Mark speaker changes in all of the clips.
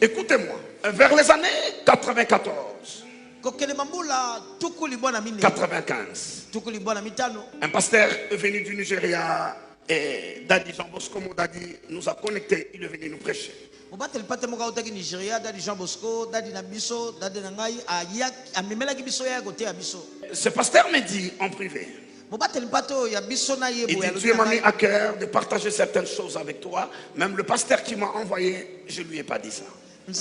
Speaker 1: Écoutez-moi, vers les années 94, 95, un pasteur est venu du Nigeria et Daddy Jean Bosco Daddy nous a connectés, il est venu nous prêcher. Ce pasteur m'a dit en privé, il dit, Dieu m'a mis à cœur de partager certaines choses avec toi. Même le pasteur qui m'a envoyé, je ne lui ai pas dit ça. Il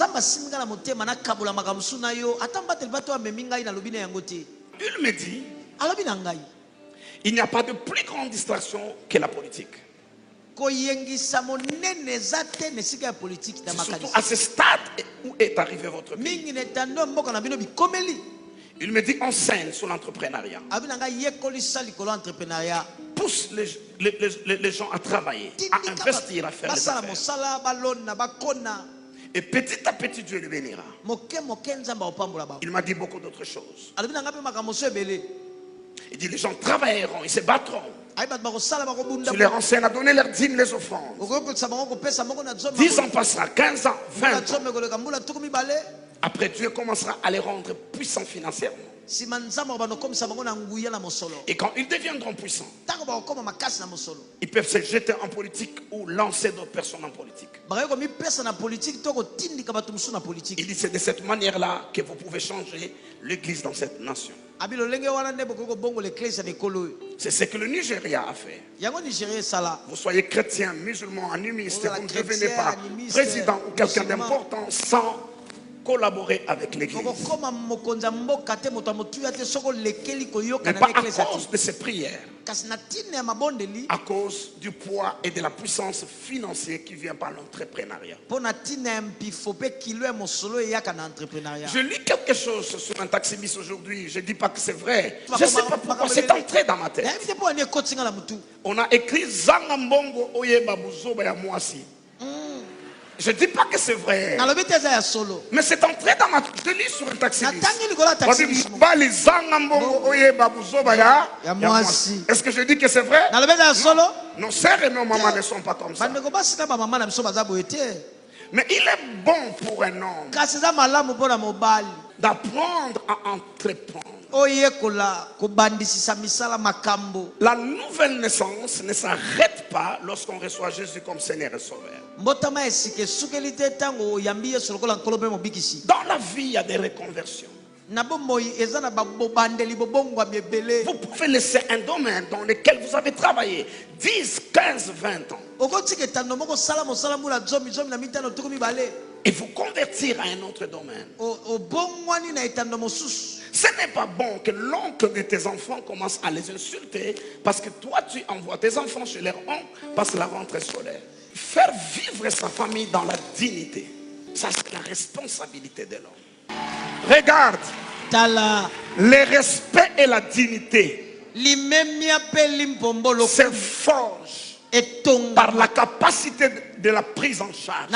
Speaker 1: me dit, il n'y a pas de plus grande distraction que la politique. C'est surtout à ce stade où est arrivé votre pays. Il me dit, enseigne sur l'entrepreneuriat. Pousse les gens à travailler, à investir, à faire des affaires. Et petit à petit, Dieu le bénira. Il m'a dit beaucoup d'autres choses. Il dit, les gens travailleront, ils se battront. Tu les enseignes à donner leurs dîmes, les offrandes. 10 ans passera, 15 ans, 20 ans. Après, Dieu commencera à les rendre puissants financièrement. Et quand ils deviendront puissants, ils peuvent se jeter en politique ou lancer d'autres personnes en politique. Il dit, c'est de cette manière-là que vous pouvez changer l'église dans cette nation. C'est ce que le Nigeria a fait. Vous soyez chrétien, musulman, animiste, vous ne devenez pas président ou quelqu'un d'important sans collaborer avec l'église. Mais pas à cause de ces prières, à cause du poids et de la puissance financière qui vient par l'entrepreneuriat. Je lis quelque chose sur un taxibus aujourd'hui, je ne dis pas que c'est vrai. Je ne sais pas pourquoi, c'est entré dans ma tête. On a écrit Zangambongo Oyeba Buzoba ya Mwasi. Je ne dis pas que c'est vrai. Mais c'est entré dans ma tête. Je lis sur un taxi. Est-ce que je dis que c'est vrai? Non. Nos sœurs et nos mamans ne sont pas comme ça. Mais il est bon pour un homme d'apprendre à entreprendre. La nouvelle naissance ne s'arrête pas lorsqu'on reçoit Jésus comme Seigneur et Sauveur. Dans la vie, il y a des reconversions. Vous pouvez laisser un domaine dans lequel vous avez travaillé 10, 15, 20 ans et vous convertir à un autre domaine. Ce n'est pas bon que l'oncle de tes enfants commence à les insulter parce que toi tu envoies tes enfants chez leur oncle parce que la rentrée scolaire. Faire vivre sa famille dans la dignité, ça c'est la responsabilité de l'homme. Regarde, le respect et la dignité se forgent par la capacité de la prise en charge.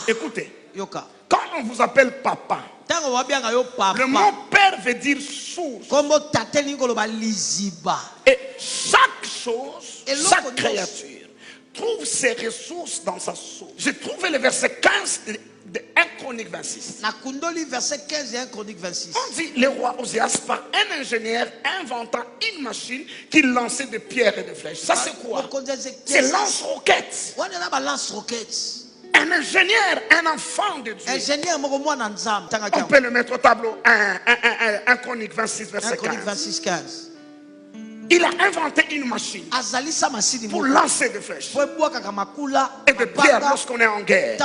Speaker 1: Écoutez, quand on vous appelle papa, le mot père veut dire source. Et chaque chose, chaque créature trouve ses ressources dans sa source. J'ai trouvé le verset 15 de 1 Chronique 26. On dit le roi Ozias par un ingénieur inventa une machine qui lançait des pierres et des flèches. Ça c'est quoi? C'est lance-roquettes. Un ingénieur, un enfant de Dieu. On peut le mettre au tableau. 1 Chronique 26 verset 15. Il a inventé une machine pour lancer des flèches et des pierres lorsqu'on est en guerre.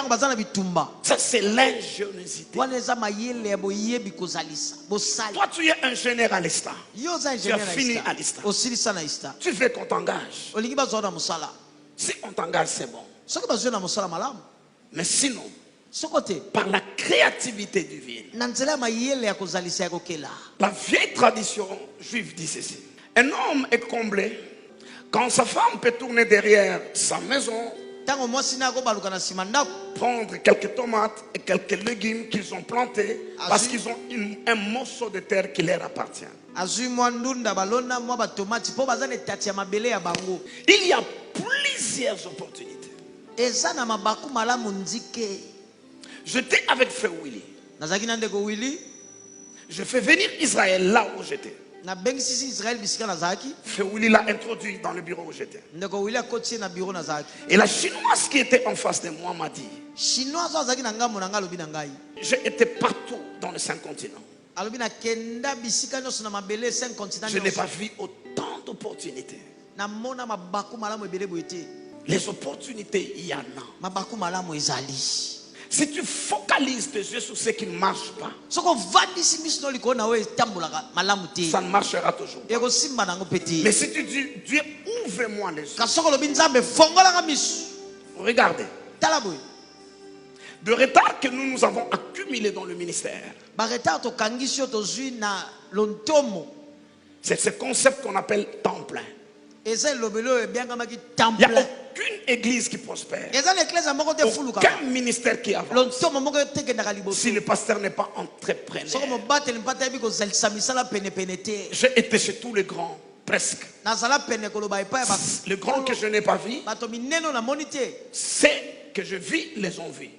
Speaker 1: Ça c'est l'ingéniosité. Toi tu es ingénieur à l'État. Tu as fini à l'État. Tu veux qu'on t'engage. Si on t'engage c'est bon. Mais sinon, par la créativité divine, la vieille tradition juive dit ceci. Un homme est comblé quand sa femme peut tourner derrière sa maison, prendre quelques tomates et quelques légumes qu'ils ont plantés parce qu'ils ont un morceau de terre qui leur appartient. Il y a plusieurs opportunités. J'étais avec Frère Willy. Je fais venir Israël là où j'étais. Frère Willy l'a introduit dans le bureau où j'étais. Et la chinoise qui était en face de moi m'a dit, j'ai été partout dans les 5 continents. Je n'ai pas vu autant d'opportunités. Les opportunités, il y en a. Si tu focalises tes yeux sur ce qui ne marche pas, ça ne marchera toujours pas. Mais si tu dis, Dieu, ouvre-moi les yeux. Regardez. De retard que nous avons accumulé dans le ministère. C'est ce concept qu'on appelle temps plein. Il n'y a aucune église qui prospère. Aucun ministère qui avance. Si le pasteur n'est pas entrepreneur. J'ai été chez tous les grands, presque. Le grand que je n'ai pas vu, c'est que je vis les envies.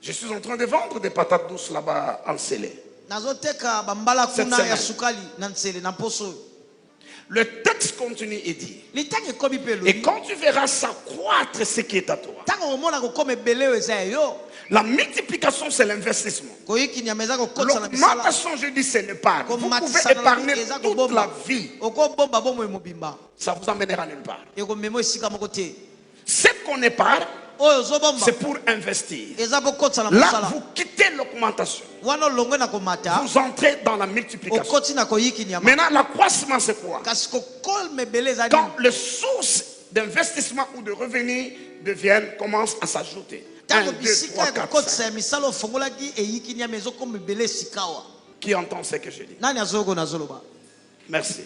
Speaker 1: Je suis en train de vendre des patates douces là-bas en Célé. Le texte continue et dit, et quand tu verras s'accroître ce qui est à toi, la multiplication c'est l'investissement. L'augmentation, je dis, c'est l'épargne. Vous pouvez épargner toute la vie. Ça vous amènera nulle part. Ce qu'on épargne, c'est pour investir. Là, vous quittez l'augmentation. Vous entrez dans la multiplication. Maintenant, l'accroissement, c'est quoi? Quand les sources d'investissement ou de revenus commencent à s'ajouter. 1, 2, 3, 4, 5. Qui entend ce que je dis? Merci.